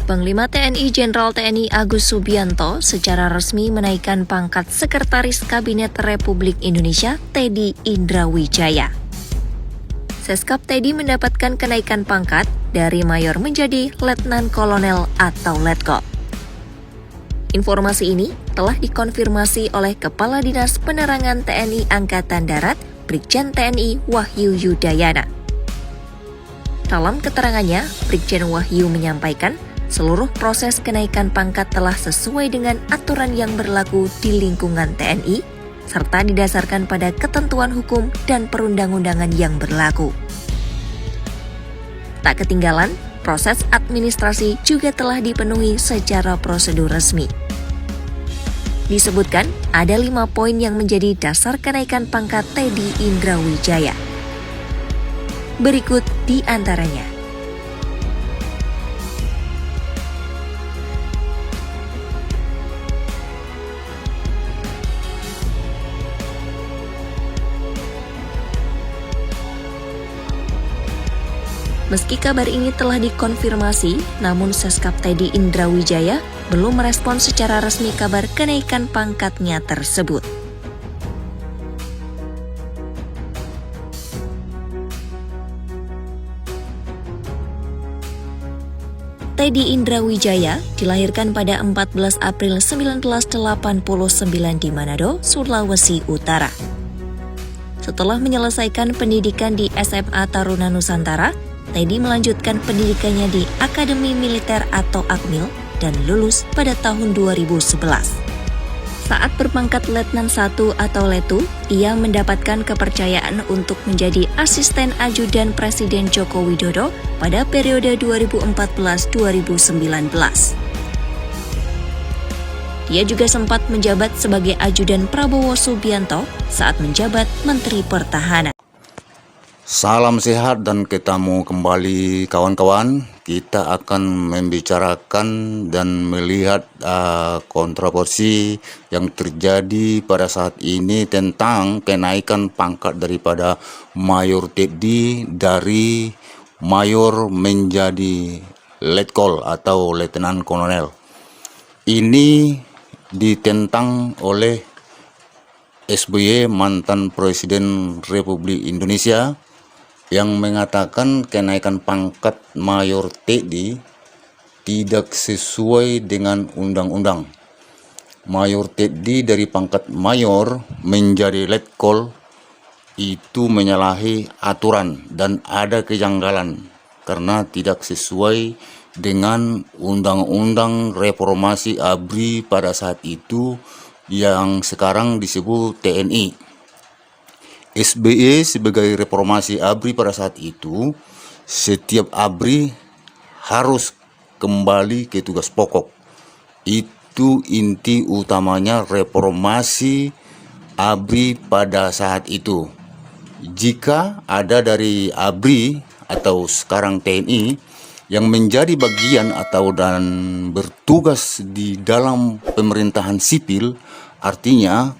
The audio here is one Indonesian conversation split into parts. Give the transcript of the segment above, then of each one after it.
Panglima TNI Jenderal TNI Agus Subianto secara resmi menaikkan pangkat Sekretaris Kabinet Republik Indonesia Teddy Indrawijaya. Seskap Teddy mendapatkan kenaikan pangkat dari Mayor menjadi Letnan Kolonel atau Letkol. Informasi ini telah dikonfirmasi oleh Kepala Dinas Penerangan TNI Angkatan Darat, Brigjen TNI Wahyu Yudayana. Dalam keterangannya, Brigjen Wahyu menyampaikan seluruh proses kenaikan pangkat telah sesuai dengan aturan yang berlaku di lingkungan TNI, serta didasarkan pada ketentuan hukum dan perundang-undangan yang berlaku. Tak ketinggalan, proses administrasi juga telah dipenuhi secara prosedur resmi. Disebutkan ada 5 poin yang menjadi dasar kenaikan pangkat Teddy Indrawijaya. Berikut di antaranya. Meski kabar ini telah dikonfirmasi, namun Seskap Teddy Indrawijaya belum merespon secara resmi kabar kenaikan pangkatnya tersebut. Teddy Indrawijaya dilahirkan pada 14 April 1989 di Manado, Sulawesi Utara. Setelah menyelesaikan pendidikan di SMA Taruna Nusantara, Teddy melanjutkan pendidikannya di Akademi Militer atau Akmil dan lulus pada tahun 2011. Saat berpangkat Letnan 1 atau Letu, ia mendapatkan kepercayaan untuk menjadi asisten ajudan Presiden Joko Widodo pada periode 2014-2019. Dia juga sempat menjabat sebagai ajudan Prabowo Subianto saat menjabat Menteri Pertahanan. Salam sehat dan ketemu kembali kawan-kawan. Kita akan membicarakan dan melihat kontroversi yang terjadi pada saat ini tentang kenaikan pangkat daripada Mayor Teddy dari Mayor menjadi Letkol atau Letnan Kolonel. Ini ditentang oleh SBY, mantan Presiden Republik Indonesia, yang mengatakan kenaikan pangkat Mayor Teddy tidak sesuai dengan undang-undang. Mayor Teddy dari pangkat Mayor menjadi Letkol itu menyalahi aturan dan ada kejanggalan karena tidak sesuai dengan Undang-Undang Reformasi ABRI pada saat itu yang sekarang disebut TNI. SBY sebagai reformasi ABRI pada saat itu, setiap ABRI harus kembali ke tugas pokok. Itu inti utamanya reformasi ABRI pada saat itu. Jika ada dari ABRI atau sekarang TNI yang menjadi bagian atau dan bertugas di dalam pemerintahan sipil, artinya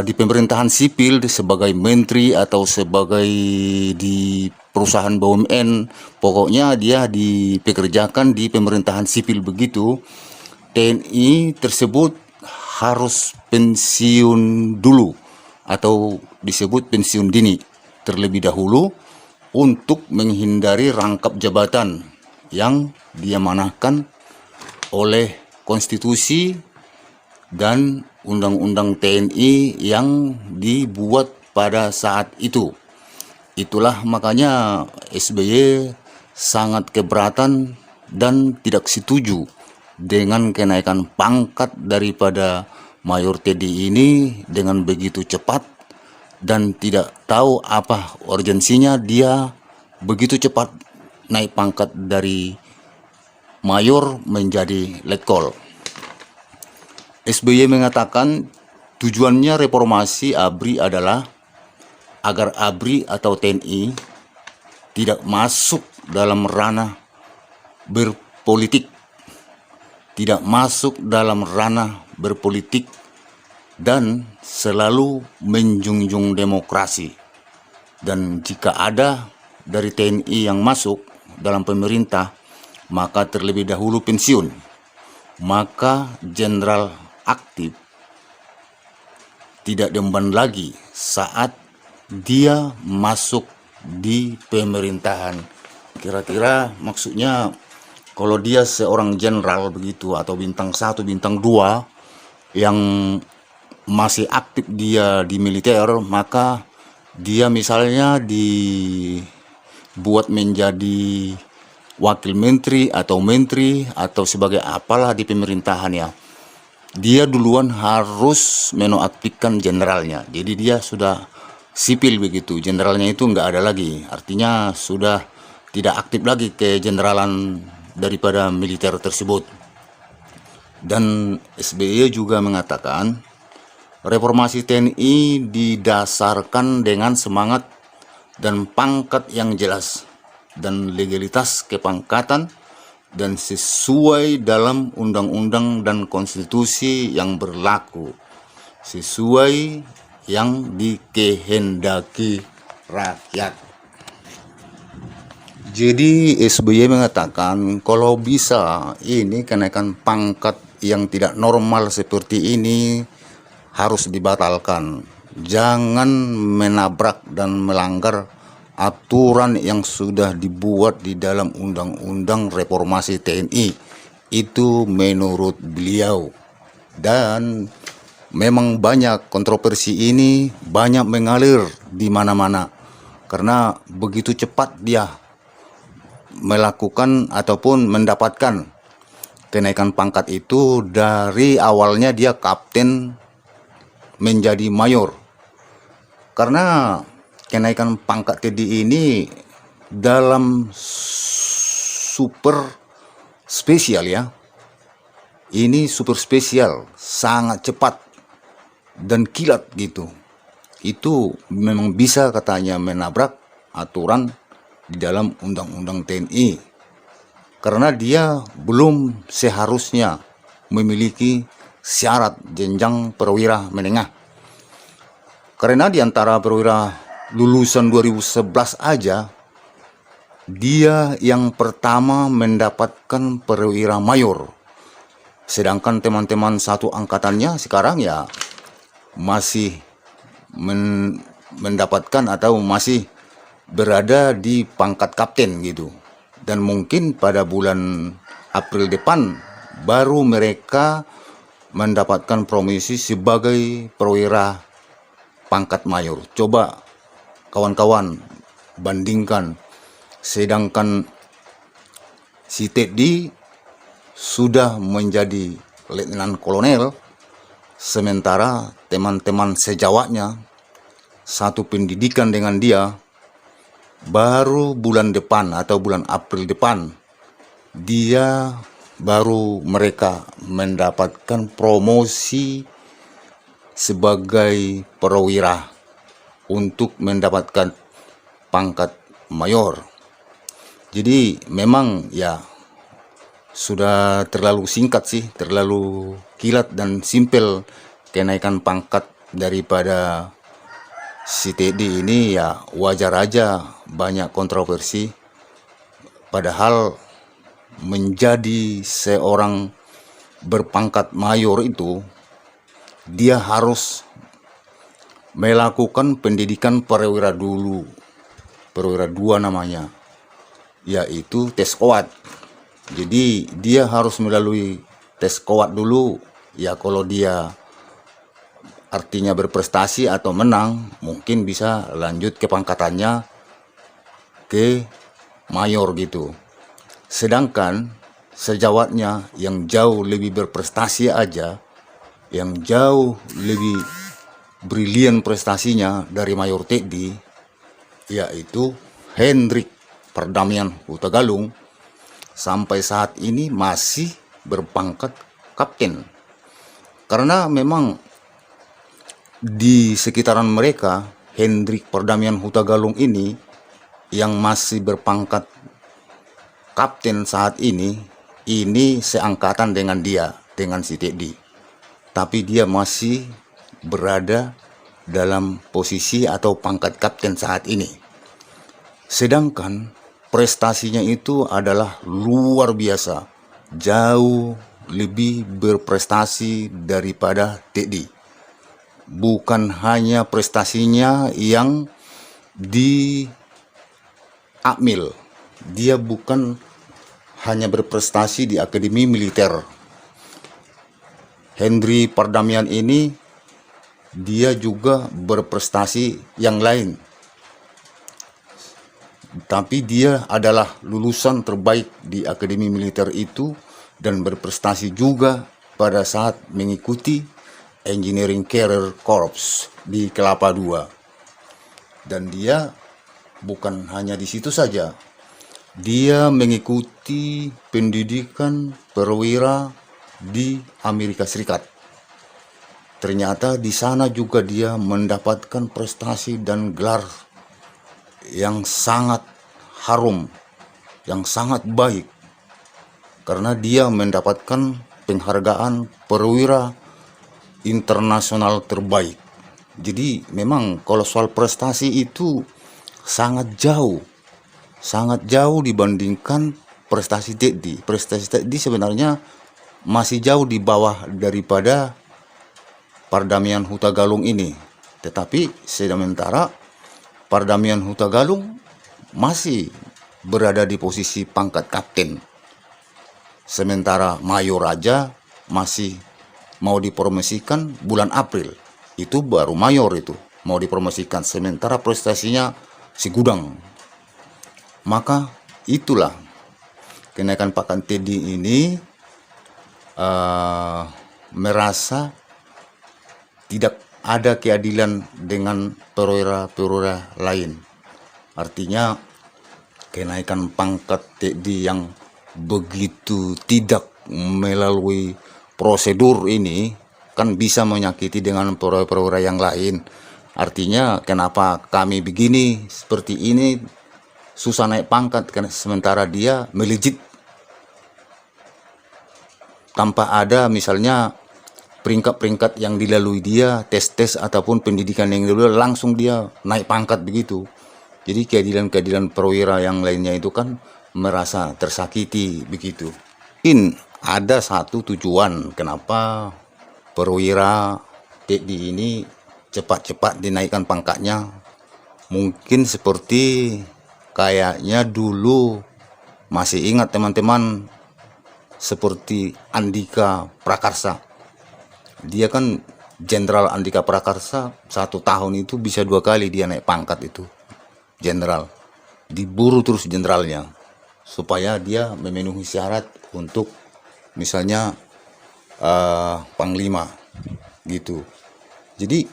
di pemerintahan sipil sebagai menteri atau sebagai di perusahaan BUMN, pokoknya dia dipekerjakan di pemerintahan sipil begitu, TNI tersebut harus pensiun dulu atau disebut pensiun dini terlebih dahulu untuk menghindari rangkap jabatan yang diamanahkan oleh konstitusi dan undang-undang TNI yang dibuat pada saat itu. Itulah makanya SBY sangat keberatan dan tidak setuju dengan kenaikan pangkat daripada Mayor Teddy ini dengan begitu cepat dan tidak tahu apa urgensinya dia begitu cepat naik pangkat dari Mayor menjadi Letkol. SBY mengatakan tujuannya reformasi ABRI adalah agar ABRI atau TNI tidak masuk dalam ranah berpolitik, dan selalu menjunjung demokrasi. Dan jika ada dari TNI yang masuk dalam pemerintah, maka terlebih dahulu pensiun. Maka jenderal aktif tidak diemban lagi saat dia masuk di pemerintahan. Kira-kira maksudnya kalau dia seorang jenderal begitu atau bintang 1, bintang 2 yang masih aktif dia di militer, maka dia misalnya dibuat menjadi wakil menteri atau sebagai apalah di pemerintahan ya. Dia duluan harus menonaktifkan jenderalnya. Jadi dia sudah sipil begitu. Jenderalnya itu nggak ada lagi. Artinya sudah tidak aktif lagi ke jeneralan daripada militer tersebut. Dan SBY juga mengatakan reformasi TNI didasarkan dengan semangat dan pangkat yang jelas dan legalitas kepangkatan dan sesuai dalam undang-undang dan konstitusi yang berlaku, sesuai yang dikehendaki rakyat. Jadi SBY mengatakan kalau bisa ini kenaikan pangkat yang tidak normal seperti ini harus dibatalkan. Jangan menabrak dan melanggar aturan yang sudah dibuat di dalam undang-undang reformasi TNI. Itu menurut beliau. Dan memang banyak kontroversi ini banyak mengalir di mana-mana karena begitu cepat dia melakukan ataupun mendapatkan kenaikan pangkat itu. Dari awalnya dia kapten menjadi mayor. Karena kenaikan pangkat TNI ini dalam super spesial ya. Ini super spesial, sangat cepat dan kilat gitu. Itu memang bisa katanya menabrak aturan di dalam undang-undang TNI. Karena dia belum seharusnya memiliki syarat jenjang perwira menengah. Karena di antara perwira lulusan 2011 aja, dia yang pertama mendapatkan perwira mayor. Sedangkan teman-teman satu angkatannya sekarang ya masih mendapatkan atau masih berada di pangkat kapten gitu. Dan mungkin pada bulan April depan baru mereka mendapatkan promosi sebagai perwira pangkat mayor. Coba kawan-kawan bandingkan, sedangkan si Teddy sudah menjadi letnan kolonel, sementara teman-teman sejawatnya satu pendidikan dengan dia baru bulan depan atau bulan April depan dia baru mereka mendapatkan promosi sebagai perwira untuk mendapatkan pangkat mayor. Jadi memang ya sudah terlalu singkat sih, terlalu kilat dan simpel kenaikan pangkat daripada si Teddy ini. Ya wajar aja banyak kontroversi. Padahal menjadi seorang berpangkat mayor itu dia harus melakukan pendidikan perwira dulu, perwira 2 namanya, yaitu tes kowat. Jadi dia harus melalui tes kowat dulu. Ya kalau dia artinya berprestasi atau menang, mungkin bisa lanjut ke pangkatannya ke mayor gitu. Sedangkan sejawatnya yang jauh lebih berprestasi aja, yang jauh lebih brilian prestasinya dari Mayor Teddy, yaitu Hendrik Perdamaian Hutagalung, sampai saat ini masih berpangkat kapten. Karena memang di sekitaran mereka, Hendrik Perdamaian Hutagalung ini yang masih berpangkat kapten saat ini seangkatan dengan dia, dengan si Teddy. Tapi dia masih berada dalam posisi atau pangkat kapten saat ini. Sedangkan prestasinya itu adalah luar biasa, jauh lebih berprestasi daripada Teddy. Bukan hanya prestasinya yang di Akmil, dia bukan hanya berprestasi di Akademi Militer. Hendry Pardamian ini dia juga berprestasi yang lain, tapi dia adalah lulusan terbaik di Akademi Militer itu dan berprestasi juga pada saat mengikuti Engineering Career Corps di Kelapa II. Dan dia bukan hanya di situ saja, dia mengikuti pendidikan perwira di Amerika Serikat. Ternyata di sana juga dia mendapatkan prestasi dan gelar yang sangat harum, yang sangat baik, karena dia mendapatkan penghargaan perwira internasional terbaik. Jadi memang kalau soal prestasi itu sangat jauh dibandingkan prestasi Teddy. Prestasi Teddy sebenarnya masih jauh di bawah daripada Pardamian Hutagalung ini. Tetapi sementara Pardamian Hutagalung masih berada di posisi pangkat kapten. Sementara Mayor Raja masih mau dipromosikan bulan April. Itu baru Mayor itu mau dipromosikan. Sementara prestasinya si Gudang. Maka itulah kenaikan pangkat Teddy ini merasa tidak ada keadilan dengan perwira-perwira lain. Artinya kenaikan pangkat Teddy yang begitu tidak melalui prosedur ini kan bisa menyakiti dengan perwira-perwira yang lain. Artinya kenapa kami begini seperti ini susah naik pangkat, karena sementara dia melejit tanpa ada misalnya peringkat-peringkat yang dilalui dia, tes-tes ataupun pendidikan yang dilalui, langsung dia naik pangkat begitu. Jadi keadilan-keadilan perwira yang lainnya itu kan merasa tersakiti begitu. Mungkin ada satu tujuan kenapa perwira Teddy ini cepat-cepat dinaikkan pangkatnya. Mungkin seperti kayaknya dulu, masih ingat teman-teman, seperti Andika Prakarsa. Dia kan Jenderal Andika Prakarsa, 1 tahun itu bisa 2 kali dia naik pangkat itu. Jenderal. Diburu terus jenderalnya. Supaya dia memenuhi syarat untuk misalnya Panglima gitu. Jadi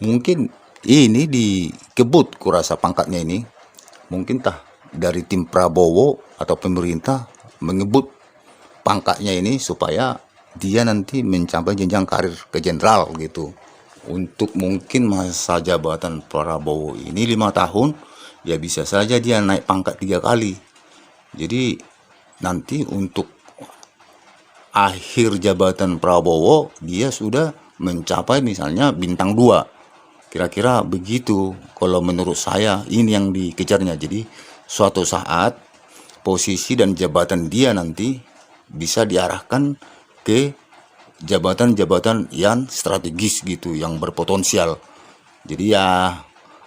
mungkin ini dikebut kurasa pangkatnya ini. Mungkin dari tim Prabowo atau pemerintah mengebut pangkatnya ini supaya dia nanti mencapai jenjang karir ke jenderal gitu. Untuk mungkin masa jabatan Prabowo ini 5 tahun, ya bisa saja dia naik pangkat 3 kali. Jadi nanti untuk akhir jabatan Prabowo dia sudah mencapai misalnya bintang 2. Kira-kira begitu kalau menurut saya, ini yang dikejarnya. Jadi suatu saat posisi dan jabatan dia nanti bisa diarahkan ke jabatan-jabatan yang strategis gitu, yang berpotensial. Jadi ya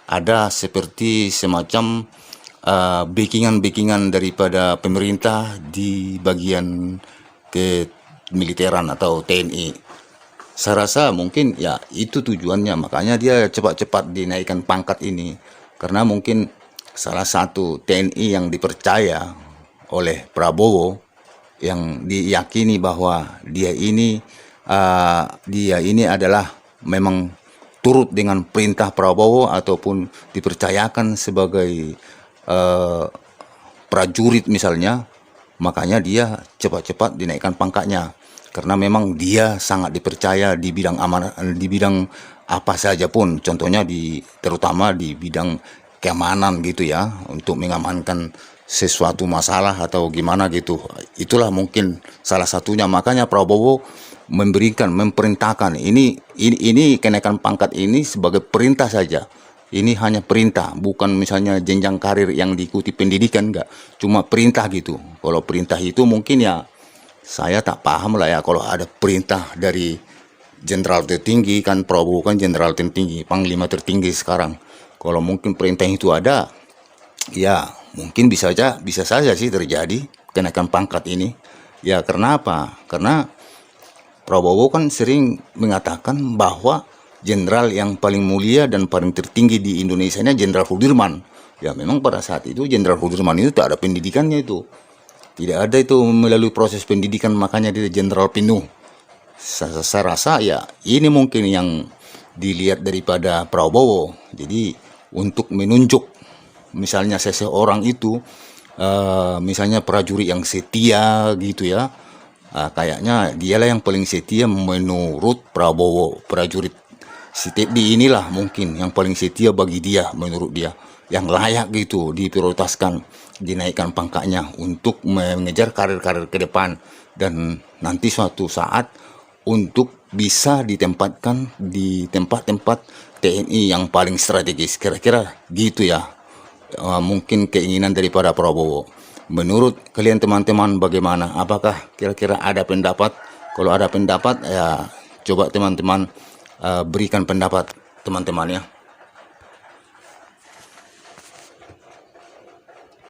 ada seperti semacam backingan daripada pemerintah di bagian kemiliteran atau TNI. Saya rasa mungkin ya itu tujuannya, makanya dia cepat-cepat dinaikkan pangkat ini. Karena mungkin salah satu TNI yang dipercaya oleh Prabowo, yang diyakini bahwa dia ini adalah memang turut dengan perintah Prabowo ataupun dipercayakan sebagai prajurit misalnya, makanya dia cepat-cepat dinaikkan pangkatnya. Karena memang dia sangat dipercaya di bidang amanah, di bidang apa saja pun, contohnya terutama di bidang keamanan gitu ya, untuk mengamankan sesuatu masalah atau gimana gitu. Itulah mungkin salah satunya, makanya Prabowo memerintahkan ini kenaikan pangkat ini sebagai perintah saja, Ini hanya perintah, bukan misalnya jenjang karir yang diikuti pendidikan, enggak. Cuma perintah gitu. Kalau perintah itu mungkin ya saya tak paham lah ya, kalau ada perintah dari jenderal tertinggi, kan Prabowo kan jenderal tertinggi, panglima tertinggi sekarang. Kalau mungkin perintah itu ada, ya mungkin bisa saja sih terjadi kenaikan pangkat ini. Ya karena apa? Karena Prabowo kan sering mengatakan bahwa jenderal yang paling mulia dan paling tertinggi di Indonesia ini Jenderal Sudirman. Ya memang pada saat itu Jenderal Sudirman itu tak ada pendidikannya itu. Tidak ada itu melalui proses pendidikan, makanya dia jenderal penuh. Saya rasa ya ini mungkin yang dilihat daripada Prabowo. Jadi untuk menunjuk misalnya seseorang itu misalnya prajurit yang setia gitu ya, kayaknya dialah yang paling setia menurut Prabowo. Prajurit si Teddy inilah mungkin yang paling setia bagi dia, menurut dia, yang layak gitu diprioritaskan, dinaikkan pangkatnya untuk mengejar karir-karir ke depan, dan nanti suatu saat untuk bisa ditempatkan di tempat-tempat TNI yang paling strategis. Kira-kira gitu ya, mungkin keinginan daripada Prabowo. Menurut kalian teman-teman bagaimana? Apakah kira-kira ada pendapat? Kalau ada pendapat ya coba teman-teman berikan pendapat teman-teman ya.